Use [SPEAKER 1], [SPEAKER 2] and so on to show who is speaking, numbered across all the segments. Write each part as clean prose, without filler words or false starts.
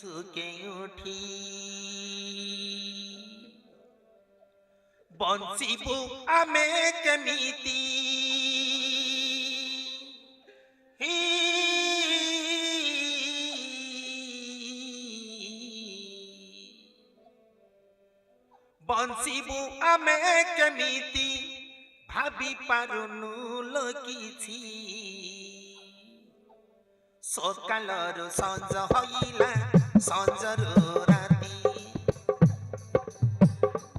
[SPEAKER 1] सुके उठी बंसीबु आमे केमिति बंसीबु आमे केमिति भाभी पारुनु लोकिछि सकालर संज हईला संजर राती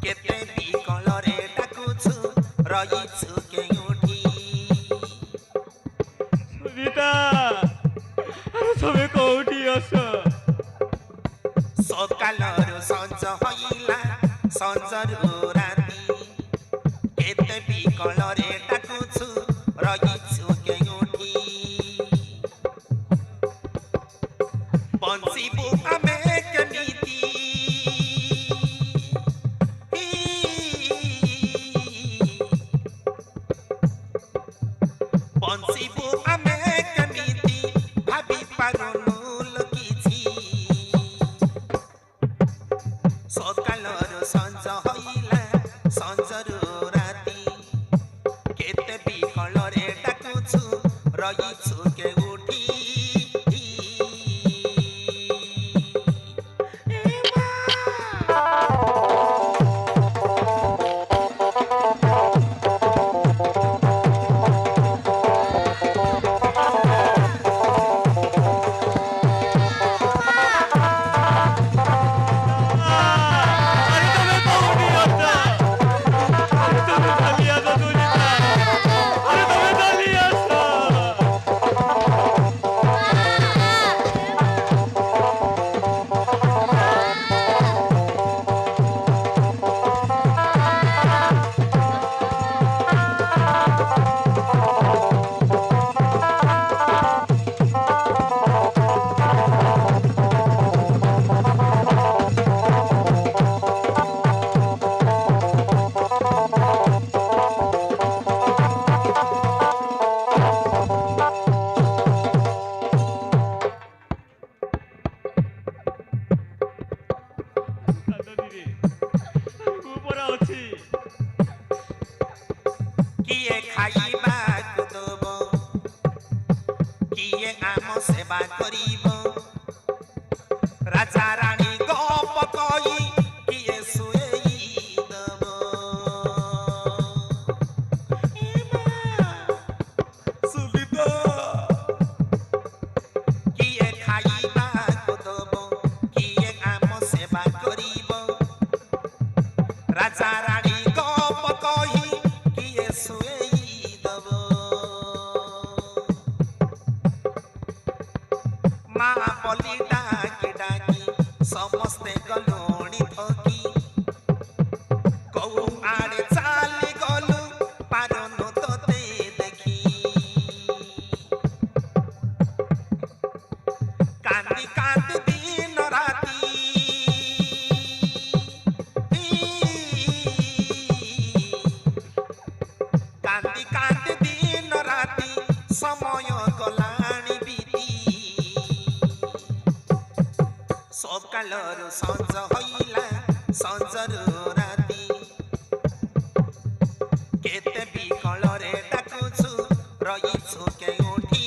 [SPEAKER 1] केते बिकल रे डाकुछु रहिछु के उठी
[SPEAKER 2] सुनीता तमे कोठी अस
[SPEAKER 1] सकालर संज हईला संजर राती केते बिकल रे डाकुछु रहिछु के उठी बंसीबु आमे केमिति बंसीबु आमे केमिति भाभी पारुनु लोकिछि सकालर संज हईला संजर राती केते बिकल रे डाकुछु रहिछु के उठी किए खाइबा कुदब किए आम सेवा करिब राजा रानी गप कई किए सुएई दब सुबिता किए खाइबा कुदब किए आम सेवा करिब राजा रानी गप कई माँ बोली डाकी डाकी समस्ते गलुणी थकी कौ आड़े चाली गलु पारनु तोते देखी कांदी कांदी दिन राती कांदी कांदी दिन राती समय गलाणी बीती सकालर संज हईला संजर राती केते बिकल रे डाकुछु रहिछु के उठी